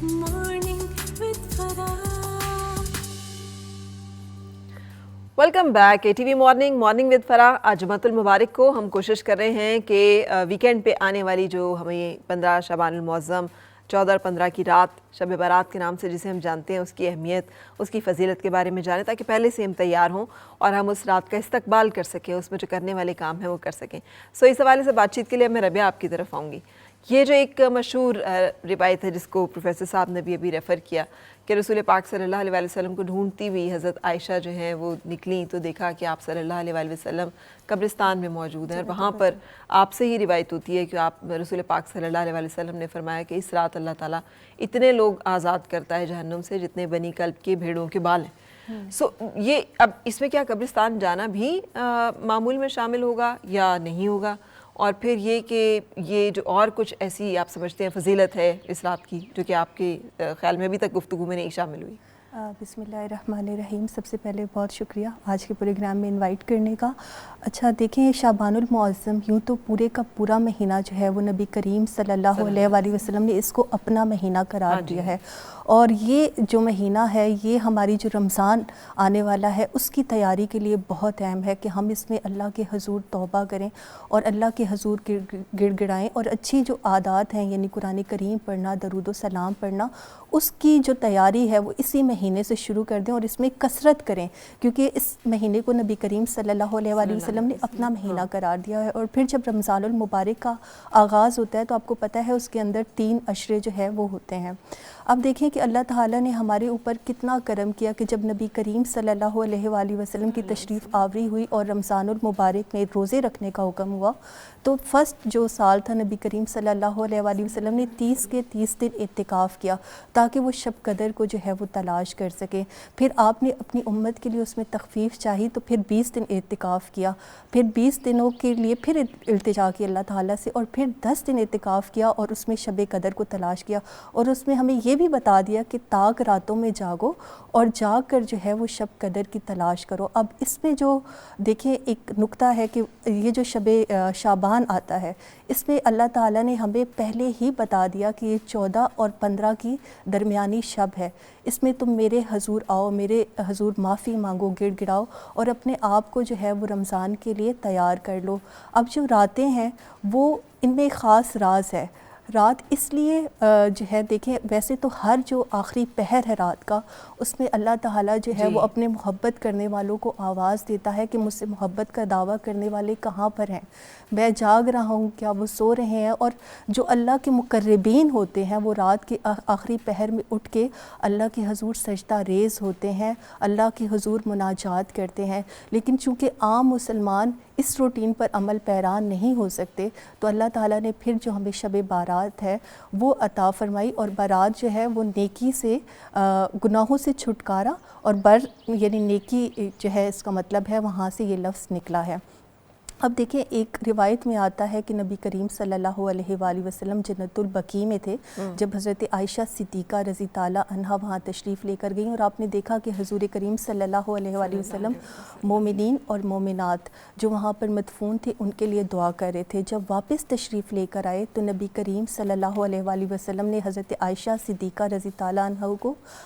Welcome back A T V morning with Farah. آج جمعۃ المبارک کو ہم کوشش کر رہے ہیں کہ ویکینڈ پہ آنے والی جو ہمیں 15 شعبان المعظم 14 اور 15 کی رات شب برات کے نام سے جسے ہم جانتے ہیں، اس کی اہمیت، اس کی فضیلت کے بارے میں جانیں، تاکہ پہلے سے ہم تیار ہوں اور ہم اس رات کا استقبال کر سکیں، اس میں جو کرنے والے کام ہیں وہ کر سکیں. اس حوالے سے بات چیت کے لیے میں ربیہ آپ کی طرف آؤں گی. یہ جو ایک مشہور روایت ہے جس کو پروفیسر صاحب نے بھی ابھی ریفر کیا کہ رسول پاک صلی اللہ علیہ وسلم کو ڈھونڈتی ہوئی حضرت عائشہ جو ہیں وہ نکلیں تو دیکھا کہ آپ صلی اللہ علیہ وسلم قبرستان میں موجود ہیں، اور وہاں پر آپ سے ہی روایت ہوتی ہے کہ آپ رسول پاک صلی اللہ علیہ وسلم نے فرمایا کہ اس رات اللہ تعالیٰ اتنے لوگ آزاد کرتا ہے جہنم سے جتنے بنی کلب کے بھیڑوں کے بال ہیں. یہ اب اس میں کیا قبرستان جانا بھی معمول میں شامل ہوگا یا نہیں ہوگا؟ اور پھر یہ کہ یہ جو اور کچھ ایسی آپ سمجھتے ہیں فضیلت ہے اس رات کی جو کہ آپ کے خیال میں ابھی تک گفتگو میں نہیں شامل ہوئی؟ بسم اللہ الرحمن الرحیم. سب سے پہلے بہت شکریہ آج کے پروگرام میں انوائٹ کرنے کا. اچھا دیکھیں، شعبان المعظم یوں تو پورے کا پورا مہینہ جو ہے وہ نبی کریم صلی اللہ علیہ وآلہ وسلم نے اس کو اپنا مہینہ قرار دیا ہے، اور یہ جو مہینہ ہے یہ ہماری جو رمضان آنے والا ہے اس کی تیاری کے لیے بہت اہم ہے کہ ہم اس میں اللہ کے حضور توبہ کریں اور اللہ کے حضور گڑ گڑائیں، اور اچھی جو عادات ہیں یعنی قرآن کریم پڑھنا، درود و سلام پڑھنا، اس کی جو تیاری ہے وہ اسی مہینے سے شروع کر دیں اور اس میں کثرت کریں، کیونکہ اس مہینے کو نبی کریم صلی اللہ علیہ وآلہ وسلم نے اپنا مہینہ قرار دیا ہے. اور پھر جب رمضان المبارک کا آغاز ہوتا ہے تو آپ کو پتہ ہے اس کے اندر 3 عشرے جو ہے وہ ہوتے ہیں. اب دیکھیں کہ اللہ تعالیٰ نے ہمارے اوپر کتنا کرم کیا کہ جب نبی کریم صلی اللہ علیہ وآلہ وسلم کی تشریف آوری ہوئی اور رمضان المبارک میں روزے رکھنے کا حکم ہوا، تو فرسٹ جو سال تھا نبی کریم صلی اللہ علیہ وآلہ وسلم نے 30 کے 30 دن اعتکاف کیا تاکہ وہ شب قدر کو جو ہے وہ تلاش کر سکیں. پھر آپ نے اپنی امت کے لیے اس میں تخفیف چاہی تو پھر 20 دن اعتکاف کیا، پھر 20 دنوں کے لیے پھر التجا کی اللہ تعالیٰ سے، اور پھر 10 دن اعتکاف کیا اور اس میں شب قدر کو تلاش کیا. اور اس میں ہمیں یہ بھی بتا دیا کہ تاک راتوں میں جاگو اور جاگ کر جو ہے وہ شب قدر کی تلاش کرو. اب اس میں جو دیکھیں ایک نقطہ ہے کہ یہ جو شب شعبان آتا ہے اس میں اللہ تعالیٰ نے ہمیں پہلے ہی بتا دیا کہ یہ 14 اور 15 کی درمیانی شب ہے، اس میں تم میرے حضور آؤ، میرے حضور معافی مانگو، گڑ گڑاؤ اور اپنے آپ کو جو ہے وہ رمضان کے لیے تیار کر لو. اب جو راتیں ہیں وہ ان میں خاص راز ہے. رات اس لیے جو ہے دیکھیں ویسے تو ہر جو آخری پہر ہے رات کا اس میں اللہ تعالیٰ جو ہے وہ اپنے محبت کرنے والوں کو آواز دیتا ہے کہ مجھ سے محبت کا دعویٰ کرنے والے کہاں پر ہیں، میں جاگ رہا ہوں، کیا وہ سو رہے ہیں. اور جو اللہ کے مقربین ہوتے ہیں وہ رات کے آخری پہر میں اٹھ کے اللہ کے حضور سجدہ ریز ہوتے ہیں، اللہ کے حضور مناجات کرتے ہیں. لیکن چونکہ عام مسلمان اس روٹین پر عمل پیران نہیں ہو سکتے تو اللہ تعالیٰ نے پھر جو ہمیں شب بارات ہے وہ عطا فرمائی، اور بارات جو ہے وہ نیکی سے گناہوں سے چھٹکارا، اور یعنی نیکی جو ہے اس کا مطلب ہے وہاں سے یہ لفظ نکلا ہے. اب دیکھیں ایک روایت میں آتا ہے کہ نبی کریم صلی اللہ علیہ وآلہ وسلم جنت البقیع میں تھے جب حضرت عائشہ صدیقہ رضی تعالیٰ عنہا وہاں تشریف لے کر گئیں، اور آپ نے دیکھا کہ حضور کریم صلی اللہ علیہ وآلہ وسلم مومنین اور مومنات جو وہاں پر مدفون تھے ان کے لیے دعا کر رہے تھے. جب واپس تشریف لے کر آئے تو نبی کریم صلی اللہ علیہ وآلہ وسلم نے حضرت عائشہ صدیقہ رضی تعالیٰ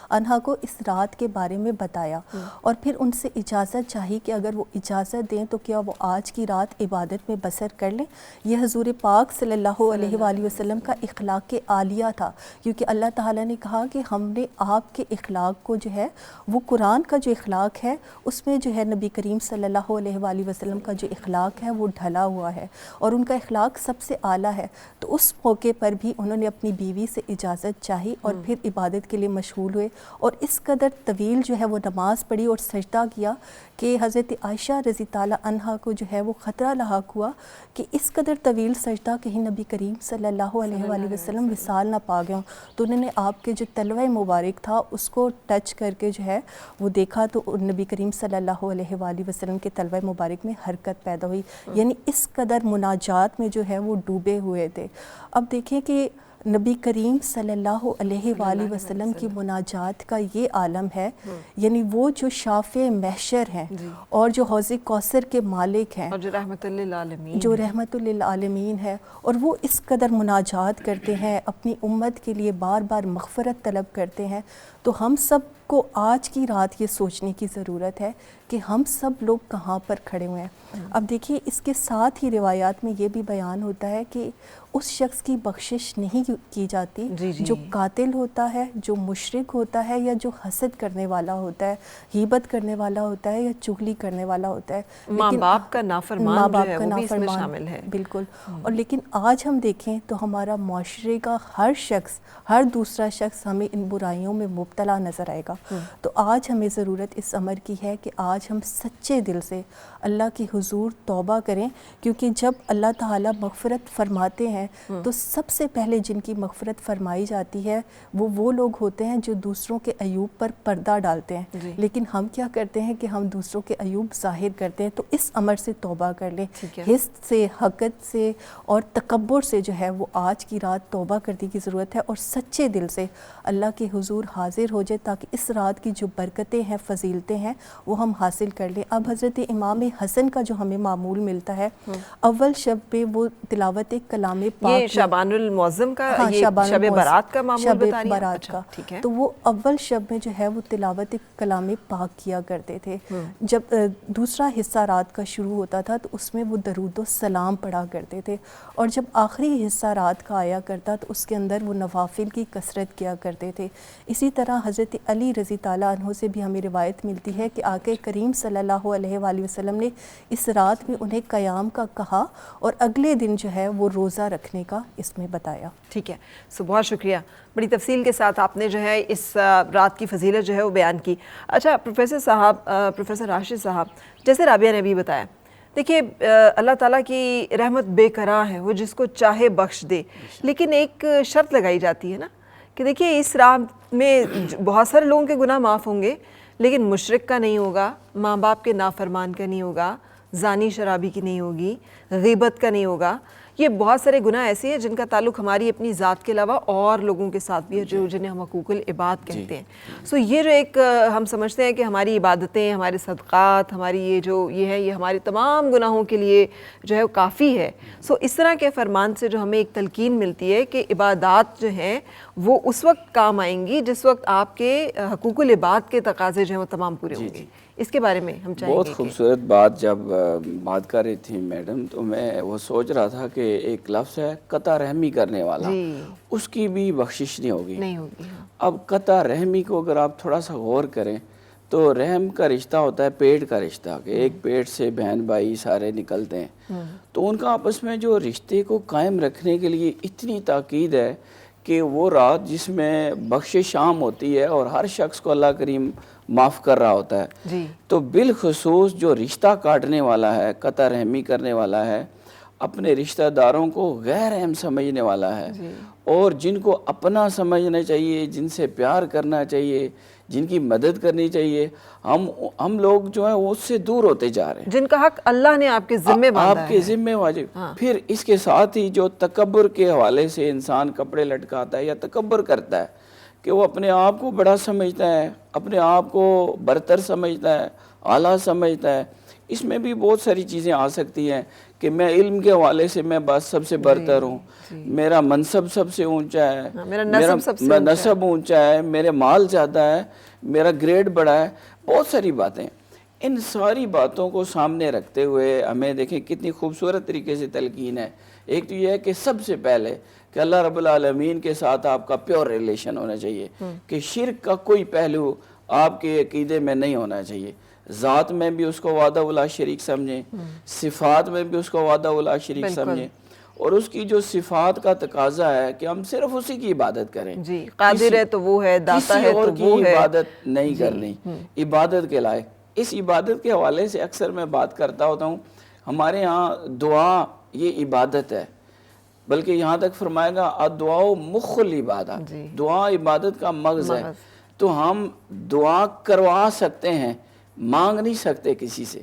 عنہا کو اس رات کے بارے میں بتایا، اور پھر ان سے اجازت چاہی کہ اگر وہ اجازت دیں تو کیا وہ آج کی رات عبادت میں بسر کر لیں. یہ حضور پاک صلی اللہ علیہ وآلہ وسلم کا اخلاق عالیہ تھا، کیونکہ اللہ تعالیٰ نے کہا کہ ہم نے آپ کے اخلاق کو جو ہے وہ قرآن کا جو اخلاق ہے اس میں جو ہے نبی کریم صلی اللہ علیہ وآلہ وسلم کا جو اخلاق ہے وہ ڈھلا ہوا ہے اور ان کا اخلاق سب سے اعلیٰ ہے. تو اس موقع پر بھی انہوں نے اپنی بیوی سے اجازت چاہی اور پھر عبادت کے لیے مشغول ہوئے، اور اس قدر طویل جو ہے وہ نماز پڑھی اور سجدہ کیا کہ حضرت عائشہ رضی تعالیٰ عنہا کو جو ہے وہ خطرہ لاحق ہوا کہ اس قدر طویل سجدہ کہیں نبی کریم صلی اللہ علیہ وآلہ وسلم وصال نہ پا گئے ہوں. تو انہوں نے آپ کے جو تلوہ مبارک تھا اس کو ٹچ کر کے جو ہے وہ دیکھا تو نبی کریم صلی اللہ علیہ وآلہ وسلم کے تلوہ مبارک میں حرکت پیدا ہوئی، یعنی اس قدر مناجات میں جو ہے وہ ڈوبے ہوئے تھے. اب دیکھیں کہ نبی کریم صلی اللہ علیہ وآلہ وسلم کی مناجات کا یہ عالم ہے، یعنی وہ جو شافع محشر ہیں اور جو حوض کوثر کے مالک ہیں، اور جو رحمت للعالمین جو رحمت للعالمین ہے، اور وہ اس قدر مناجات کرتے ہیں، اپنی امت کے لیے بار بار مغفرت طلب کرتے ہیں. تو ہم سب کو آج کی رات یہ سوچنے کی ضرورت ہے کہ ہم سب لوگ کہاں پر کھڑے ہوئے ہیں. اب دیکھیے اس کے ساتھ ہی روایات میں یہ بھی بیان ہوتا ہے کہ اس شخص کی بخشش نہیں کی جاتی جو قاتل ہوتا ہے، جو مشرک ہوتا ہے، یا جو حسد کرنے والا ہوتا ہے، غیبت کرنے والا ہوتا ہے، یا چغلی کرنے والا ہوتا ہے. ماں باپ کا نافرمان جو ہے وہ بھی اس میں شامل ہے. بالکل. اور لیکن آج ہم دیکھیں تو ہمارا معاشرے کا ہر شخص، ہر دوسرا شخص ہمیں ان برائیوں میں مبتلا نظر آئے گا. تو آج ہمیں ضرورت اس امر کی ہے کہ آج ہم سچے دل سے اللہ کی حضور توبہ کریں، کیونکہ جب اللہ تعالیٰ مغفرت فرماتے ہیں تو سب سے پہلے جن کی مغفرت فرمائی جاتی ہے وہ لوگ ہوتے ہیں جو دوسروں کے عیوب پر پردہ ڈالتے ہیں. لیکن ہم کیا کرتے ہیں کہ ہم دوسروں کے عیوب ظاہر کرتے ہیں. تو اس امر سے توبہ کر لیں. حسد سے، حقد سے اور تکبر سے جو ہے وہ آج کی رات توبہ کرنے کی ضرورت ہے، اور سچے دل سے اللہ کے حضور حاضر ہو جائے تاکہ اس رات کی جو برکتیں ہیں، فضیلتیں ہیں، وہ ہم حاصل کر لیں. اب حضرت امام حسن کا جو ہمیں معمول ملتا ہے، اول شب پہ وہ تلاوت کلام پاک، یہ شعبان المعظم کا، یہ شب برات کا معمول بتا رہی ہیں؟ برات کا. تو وہ اول شب میں جو ہے وہ تلاوت کلام پاک کیا کرتے تھے. جب دوسرا حصہ رات کا شروع ہوتا تھا تو اس میں وہ درود و سلام پڑھا کرتے تھے، اور جب آخری حصہ رات کا آیا کرتا تو اس کے اندر وہ نوافل کی کثرت کیا کرتے تھے. اسی طرح حضرت علی رضی تعالیٰ عنہ سے بھی ہمیں روایت ملتی ہے کہ آقا کریم صلی اللہ علیہ وآلہ وسلم نے اس رات میں انہیں قیام کا کہا، اور اگلے دن جو ہے وہ روزہ رکھنے کا اس میں بتایا. ٹھیک ہے. بہت شکریہ، بڑی تفصیل کے ساتھ آپ نے جو ہے اس رات کی فضیلت جو ہے وہ بیان کی. اچھا پروفیسر راشد صاحب، جیسے رابعہ نے بھی بتایا، دیکھیے اللہ تعالیٰ کی رحمت بے کرا ہے، وہ جس کو چاہے بخش دے، لیکن ایک شرط لگائی جاتی ہے نا کہ دیکھیے اس رات میں بہت سارے لوگوں کے گناہ معاف ہوں گے، لیکن مشرک کا نہیں ہوگا، ماں باپ کے نافرمان کا نہیں ہوگا، زانی شرابی کی نہیں ہوگی، غیبت کا نہیں ہوگا. یہ بہت سارے گناہ ایسے ہیں جن کا تعلق ہماری اپنی ذات کے علاوہ اور لوگوں کے ساتھ بھی ہے، جنہیں ہم حقوق العباد کہتے ہیں. یہ جو ایک ہم سمجھتے ہیں کہ ہماری عبادتیں، ہمارے صدقات، ہماری یہ ہمارے تمام گناہوں کے لیے جو ہے وہ کافی ہے. اس طرح کے فرمان سے جو ہمیں ایک تلقین ملتی ہے کہ عبادات جو ہیں وہ اس وقت کام آئیں گی جس وقت آپ کے حقوق العباد کے تقاضے جو ہیں وہ تمام پورے ہوں گے. اس کے بارے میں ہم چاہیں گے. بہت خوبصورت بات جب بات کر رہی تھی میڈم، تو میں وہ سوچ رہا تھا کہ ایک لفظ ہے قطع رحمی کرنے والا، اس کی بھی بخشش نہیں ہوگی. اب قطع رحمی کو اگر آپ تھوڑا سا غور کریں تو رحم کا رشتہ ہوتا ہے پیٹ کا رشتہ، کہ ایک پیٹ سے بہن بھائی سارے نکلتے ہیں، تو ان کا آپس میں جو رشتے کو قائم رکھنے کے لیے اتنی تاکید ہے کہ وہ رات جس میں بخشش عام ہوتی ہے اور ہر شخص کو اللہ کریم معاف کر رہا ہوتا ہے، تو بالخصوص جو رشتہ کاٹنے والا ہے، قطع رحمی کرنے والا ہے، اپنے رشتہ داروں کو غیر اہم سمجھنے والا ہے، اور جن کو اپنا سمجھنا چاہیے، جن سے پیار کرنا چاہیے، جن کی مدد کرنی چاہیے، ہم لوگ جو ہیں وہ اس سے دور ہوتے جا رہے ہیں. جن کا حق اللہ نے آپ کے ذمہ باندھا ہے، آپ کے ذمہ واجب. پھر اس کے ساتھ ہی جو تکبر کے حوالے سے انسان کپڑے لٹکاتا ہے یا تکبر کرتا ہے کہ وہ اپنے آپ کو بڑا سمجھتا ہے، اپنے آپ کو برتر سمجھتا ہے، اعلیٰ سمجھتا ہے، اس میں بھی بہت ساری چیزیں آ سکتی ہیں کہ میں علم کے حوالے سے میں بس سب سے برتر ہوں، میرا منصب سب سے اونچا ہے، میرا نسب اونچا ہے، میرے مال زیادہ ہے، میرا گریڈ بڑا ہے، بہت ساری باتیں. ان ساری باتوں کو سامنے رکھتے ہوئے ہمیں دیکھیں کتنی خوبصورت طریقے سے تلقین ہے. ایک تو یہ ہے کہ سب سے پہلے کہ اللہ رب العالمین کے ساتھ آپ کا پیور ریلیشن ہونا چاہیے، کہ شرک کا کوئی پہلو آپ کے عقیدے میں نہیں ہونا چاہیے. ذات میں بھی اس کو وحدہ لا شریک سمجھیں، صفات میں بھی اس کو وحدہ لا شریک سمجھیں، اور اس کی جو صفات کا تقاضا ہے کہ ہم صرف اسی کی عبادت کریں. قادر ہے تو وہ ہے، داتا ہے تو وہ ہے، عبادت نہیں کرنی عبادت کے لائق. اس عبادت کے حوالے سے اکثر میں بات کرتا ہوتا ہوں، ہمارے ہاں دعا یہ عبادت ہے، بلکہ یہاں تک فرمائے گا الدعاء مخ العبادہ، دعا عبادت کا مغز ہے. تو ہم دعا کروا سکتے ہیں، مانگ نہیں سکتے کسی سے.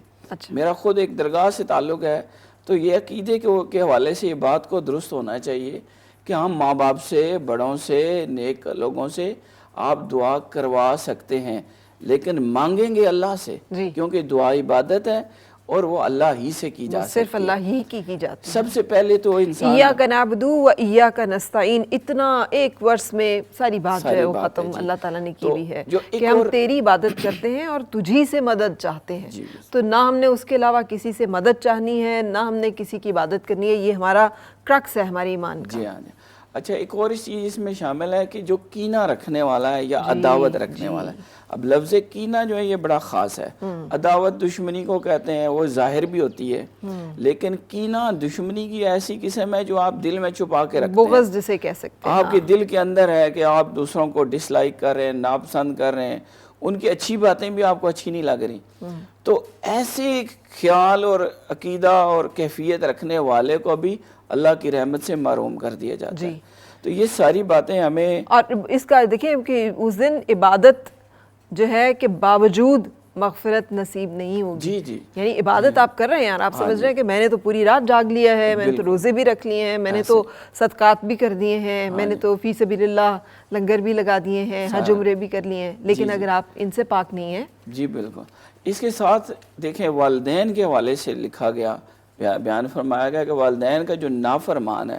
میرا خود ایک درگاہ سے تعلق ہے، تو یہ عقیدے کے حوالے سے یہ بات کو درست ہونا چاہیے کہ ہم ماں باپ سے، بڑوں سے، نیک لوگوں سے آپ دعا کروا سکتے ہیں، لیکن مانگیں گے اللہ سے، جی، کیونکہ دعا عبادت ہے اور وہ اللہ ہی سے کی جا وہ سکتی ہے، صرف اللہ ہی کی جاتی ہے۔ سب سے پہلے تو انسان ایاک نعبد و ایاک نستعین، اتنا ایک ورس میں ساری بات جو ہے وہ ختم اللہ تعالیٰ نے کی ہوئی ہے کہ ہم تیری عبادت کرتے ہیں اور تجھی سے مدد چاہتے ہیں، تو نہ ہم نے اس کے علاوہ کسی سے مدد چاہنی ہے، نہ ہم نے کسی کی عبادت کرنی ہے، یہ ہمارا کرکس ہے ہمارے ایمان کا۔ جی ہاں۔ اچھا، ایک اور اس چیز اس میں شامل ہے کہ جو کینہ رکھنے والا ہے یا عداوت رکھنے والا ہے، اب لفظ کینہ جو ہے یہ بڑا خاص ہے، عداوت دشمنی کو کہتے ہیں، وہ ظاہر بھی ہوتی ہے، لیکن کینہ دشمنی کی ایسی قسم ہے جو آپ دل میں چھپا کے رکھتے ہیں، بغض جسے کہہ سکتے ہیں، آپ کے دل کے اندر ہے کہ آپ دوسروں کو ڈس لائک کر رہے ہیں، ناپسند کر رہے ہیں، ان کی اچھی باتیں بھی آپ کو اچھی نہیں لگ رہی، تو ایسے خیال اور عقیدہ اور کیفیت رکھنے والے کو بھی اللہ کی رحمت سے محروم کر دیا جاتا ہے۔ تو یہ ساری باتیں ہمیں، اور اس کا دیکھیں کہ اس دن عبادت جو ہے کہ باوجود مغفرت نصیب نہیں ہوگی، یعنی عبادت آپ کر رہے ہیں یار، آپ سمجھ رہے ہیں کہ میں نے تو پوری رات جاگ لیا ہے، میں نے تو روزے بھی رکھ لیے ہیں، میں نے تو صدقات بھی کر دیے ہیں، میں نے تو فی سبیل اللہ لنگر بھی لگا دیے ہیں، حج عمرے بھی کر لیے ہیں، لیکن اگر آپ ان سے پاک نہیں ہیں۔ جی بالکل۔ اس کے ساتھ دیکھیں والدین کے حوالے سے لکھا گیا، بیان فرمایا گیا کہ والدین کا جو نافرمان ہے،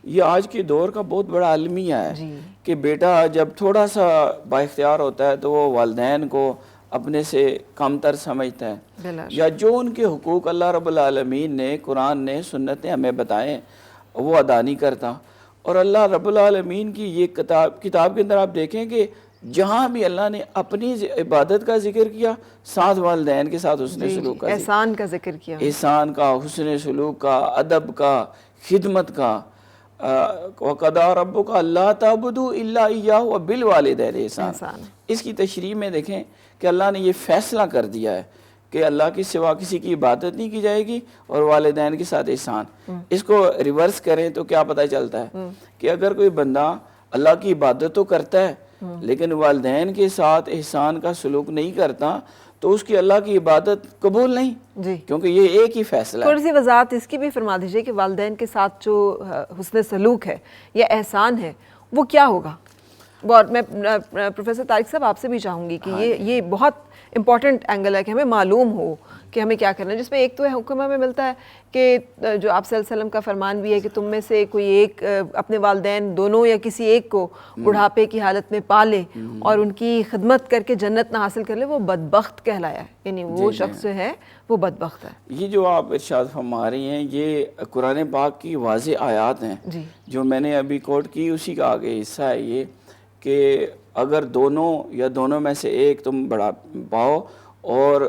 یہ آج کے دور کا بہت بڑا المیہ ہے کہ بیٹا جب تھوڑا سا با اختیار ہوتا ہے تو وہ والدین کو اپنے سے کم تر سمجھتا ہے، یا جو ان کے حقوق اللہ رب العالمین نے، قرآن نے، سنت نے ہمیں بتائیں وہ ادا نہیں کرتا۔ اور اللہ رب العالمین کی یہ کتاب کے اندر آپ دیکھیں کہ جہاں بھی اللہ نے اپنی عبادت کا ذکر کیا، ساتھ والدین کے ساتھ حسن سلوک کا ذکر، احسان کا ذکر کیا، احسان کا، حسن سلوک کا، ادب کا، خدمت کا، وَقَضَىٰ رَبُّكَ أَلَّا تَعْبُدُوا إِلَّا إِيَّاهُ وَبِالْوَالِدَيْنِ إِحْسَانًا۔ اس کی تشریح میں دیکھیں کہ اللہ نے یہ فیصلہ کر دیا ہے کہ اللہ کے سوا کسی کی عبادت نہیں کی جائے گی اور والدین کے ساتھ احسان۔ اس کو ریورس کریں تو کیا پتہ چلتا ہے کہ اگر کوئی بندہ اللہ کی عبادت تو کرتا ہے لیکن والدین کے ساتھ احسان کا سلوک نہیں کرتا تو اس کی اللہ کی عبادت قبول نہیں، کیونکہ یہ ایک ہی فیصلہ ہے۔ تھوڑی سی وضاحت اس کی بھی فرما دیجئے کہ والدین کے ساتھ جو حسن سلوک ہے یا احسان ہے وہ کیا ہوگا؟ اور میں پروفیسر طارق صاحب آپ سے بھی چاہوں گی کہ یہ بہت امپورٹنٹ اینگل ہے کہ ہمیں معلوم ہو کہ ہمیں کیا کرنا ہے، جس میں ایک تو حکم ہمیں ملتا ہے کہ جو آپ صلی اللہ علیہ وسلم کا فرمان بھی ہے کہ تم میں سے کوئی ایک اپنے والدین دونوں یا کسی ایک کو بڑھاپے کی حالت میں پالے اور ان کی خدمت کر کے جنت نہ حاصل کر لے، وہ بدبخت کہلایا ہے، یعنی وہ شخص جو ہے وہ بدبخت ہے۔ یہ جو آپ ارشاد فرما رہی ہیں یہ قرآن پاک کی واضح آیات ہیں جو میں نے ابھی کوٹ کی، اسی کا آگے حصہ ہے یہ کہ اگر دونوں یا دونوں میں سے ایک تم بڑا پاؤ اور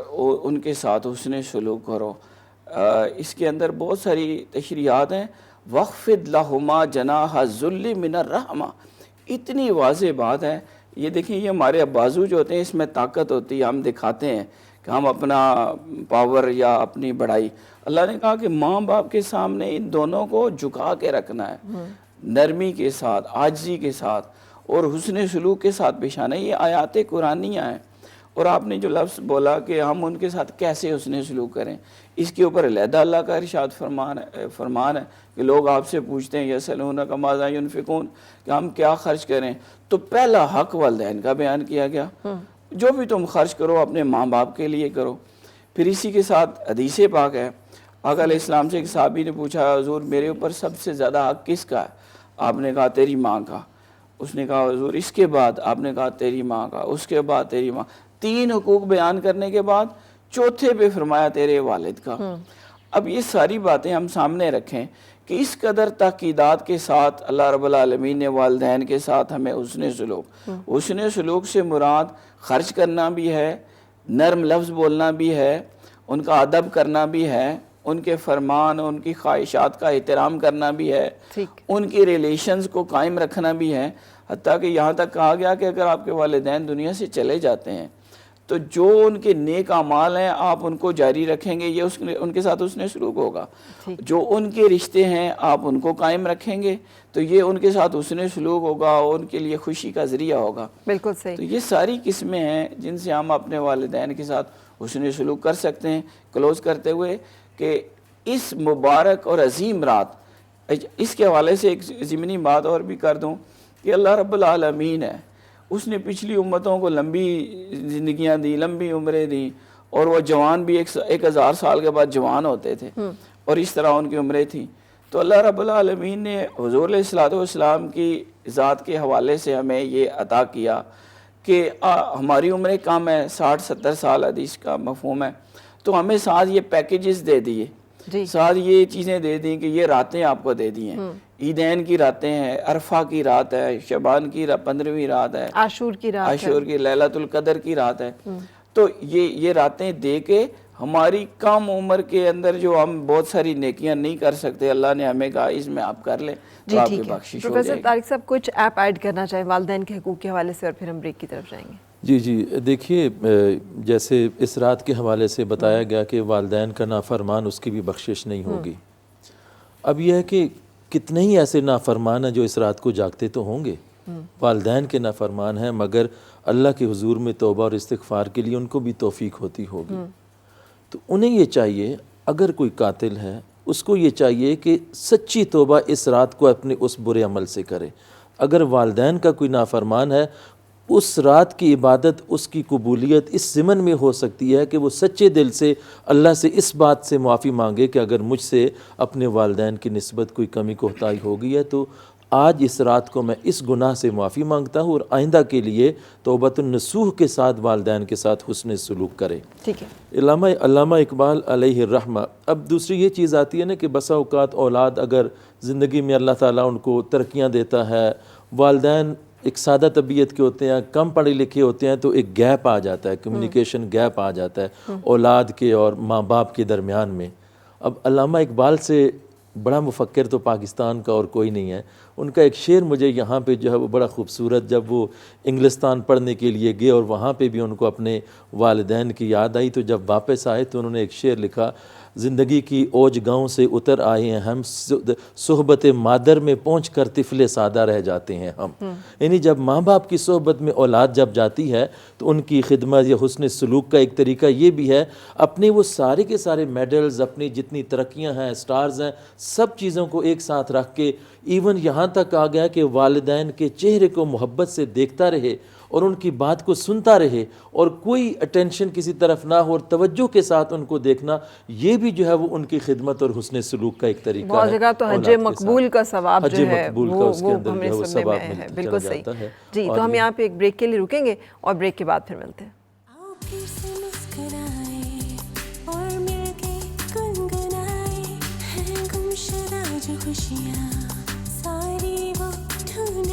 ان کے ساتھ حسن سلوک کرو، اس کے اندر بہت ساری تشریحات ہیں۔ وَخْفِضْ لَهُمَا جَنَاحَ الذُّلِّ مِنَ الرَّحْمَةِ، اتنی واضح بات ہے۔ یہ دیکھیں یہ ہمارے بازو جو ہوتے ہیں اس میں طاقت ہوتی ہے، ہم دکھاتے ہیں کہ ہم اپنا پاور یا اپنی بڑائی، اللہ نے کہا کہ ماں باپ کے سامنے ان دونوں کو جھکا کے رکھنا ہے، نرمی کے ساتھ، عاجزی کے ساتھ اور حسن سلوک کے ساتھ پیش آنا۔ یہ آیات قرآنیہ ہیں، اور آپ نے جو لفظ بولا کہ ہم ان کے ساتھ کیسے حسن سلوک کریں، اس کے اوپر علیحدہ اللہ کا ارشاد فرمان ہے کہ لوگ آپ سے پوچھتے ہیں یسألونک ماذا ينفقون، کہ ہم کیا خرچ کریں، تو پہلا حق والدین کا بیان کیا گیا، جو بھی تم خرچ کرو اپنے ماں باپ کے لیے کرو۔ پھر اسی کے ساتھ حدیث پاک ہے، آقا علیہ السلام سے ایک صحابی نے پوچھا حضور میرے اوپر سب سے زیادہ حق کس کا ہے؟ آپ نے کہا تیری ماں کا۔ اس نے کہا حضور اس کے بعد؟ آپ نے کہا تیری ماں کا، اس کے بعد تیری ماں۔ 3 حقوق بیان کرنے کے بعد چوتھے پہ فرمایا تیرے والد کا۔ اب یہ ساری باتیں ہم سامنے رکھیں کہ اس قدر تاکیدات کے ساتھ اللہ رب العالمین نے والدین کے ساتھ ہمیں حسن سلوک سے مراد خرچ کرنا بھی ہے، نرم لفظ بولنا بھی ہے، ان کا ادب کرنا بھی ہے، ان کے فرمان ان کی خواہشات کا احترام کرنا بھی ہے، ان کی ریلیشنز کو قائم رکھنا بھی ہے، حتیٰ کہ یہاں تک کہا گیا کہ اگر آپ کے والدین دنیا سے چلے جاتے ہیں تو جو ان کے نیک اعمال ہیں آپ ان کو جاری رکھیں گے، یہ ان کے ساتھ حسن سلوک ہوگا۔ جو ان کے رشتے ہیں آپ ان کو قائم رکھیں گے تو یہ ان کے ساتھ حسن سلوک ہوگا اور ان کے لیے خوشی کا ذریعہ ہوگا۔ بالکل صحیح۔ تو یہ ساری قسمیں ہیں جن سے ہم اپنے والدین کے ساتھ حسن سلوک کر سکتے ہیں۔ کلوز کرتے ہوئے کہ اس مبارک اور عظیم رات اس کے حوالے سے ایک ضمنی بات اور بھی کر دوں کہ اللہ رب العالمین ہے، اس نے پچھلی امتوں کو لمبی زندگیاں دی، لمبی عمریں دی، اور وہ جوان بھی 1000 سال کے بعد جوان ہوتے تھے اور اس طرح ان کی عمریں تھیں. تو اللہ رب العالمین نے حضور علیہ الصلوۃ والسلام کی ذات کے حوالے سے ہمیں یہ عطا کیا کہ ہماری عمریں کم ہیں، 60-70 سال حدیث کا مفہوم ہے، تو ہمیں ساتھ یہ پیکیجز دے دیے، ساتھ یہ چیزیں دے دیں کہ یہ راتیں آپ کو دے دی ہیں. عیدین کی راتیں ہیں، عرفہ کی رات ہے، شعبان کی 15ویں رات ہے، عاشور کی رات، عاشور کی لیلۃ القدر کی رات ہے. تو یہ راتیں دے کے ہماری کم عمر کے اندر جو ہم بہت ساری نیکیاں نہیں کر سکتے، اللہ نے ہمیں کہا اس میں آپ کر لیں تو آپ کی بخشش ہو جائے گی. پروفیسر طارق صاحب کچھ ایپ ایڈ کرنا چاہیں والدین کے حقوق کے حوالے سے، اور پھر ہم بریک کی طرف جائیں گے. جی دیکھیے، جیسے اس رات کے حوالے سے بتایا گیا کہ والدین کا نافرمان اس کی بھی بخشش نہیں ہوگی. اب یہ ہے کہ کتنے ہی ایسے نافرمان ہیں جو اس رات کو جاگتے تو ہوں گے، والدین کے نافرمان ہیں، مگر اللہ کے حضور میں توبہ اور استغفار کے لیے ان کو بھی توفیق ہوتی ہوگی. تو انہیں یہ چاہیے، اگر کوئی قاتل ہے اس کو یہ چاہیے کہ سچی توبہ اس رات کو اپنے اس برے عمل سے کرے. اگر والدین کا کوئی نافرمان ہے، اس رات کی عبادت، اس کی قبولیت اس ضمن میں ہو سکتی ہے کہ وہ سچے دل سے اللہ سے اس بات سے معافی مانگے کہ اگر مجھ سے اپنے والدین کی نسبت کوئی کمی کوتاہی ہو گئی ہے تو آج اس رات کو میں اس گناہ سے معافی مانگتا ہوں، اور آئندہ کے لیے توبۃ النصوح کے ساتھ والدین کے ساتھ حسن سلوک کرے. ٹھیک ہے. علامہ اقبال علیہ الرحمہ. اب دوسری یہ چیز آتی ہے نا کہ بسا اوقات اولاد اگر زندگی میں اللہ تعالیٰ ان کو ترقیاں دیتا ہے، والدین ایک سادہ طبیعت کے ہوتے ہیں، کم پڑھے لکھے ہوتے ہیں، تو ایک گیپ آ جاتا ہے، کمیونیکیشن گیپ آ جاتا ہے اولاد کے اور ماں باپ کے درمیان میں. اب علامہ اقبال سے بڑا مفکر تو پاکستان کا اور کوئی نہیں ہے. ان کا ایک شعر مجھے یہاں پہ جو ہے وہ بڑا خوبصورت، جب وہ انگلستان پڑھنے کے لیے گئے اور وہاں پہ بھی ان کو اپنے والدین کی یاد آئی، تو جب واپس آئے تو انہوں نے ایک شعر لکھا: زندگی کی اوج گاؤں سے اتر آئے ہیں ہم، صحبت مادر میں پہنچ کر طفل سادہ رہ جاتے ہیں ہم. یعنی جب ماں باپ کی صحبت میں اولاد جب جاتی ہے تو ان کی خدمت یا حسن سلوک کا ایک طریقہ یہ بھی ہے، اپنے وہ سارے کے سارے میڈلز، اپنی جتنی ترقیاں ہیں، سٹارز ہیں، سب چیزوں کو ایک ساتھ رکھ کے، ایون یہاں تک آ گیا کہ والدین کے چہرے کو محبت سے دیکھتا رہے اور ان کی بات کو سنتا رہے، اور کوئی اٹینشن کسی طرف نہ ہو اور توجہ کے ساتھ ان کو دیکھنا. یہ بھی جو ہے وہ ان کی خدمت اور حسن سلوک کا ایک طریقہ ہے. بہت جگہ تو حج مقبول کا ثواب جو ہے وہ ہمیں سننے میں ہے. بالکل صحیح. جی تو ہم یہاں پہ ایک بریک کے لیے رکیں گے اور بریک کے بعد پھر ملتے ہیں. خوشیاں ساری وہ ڈھونڈ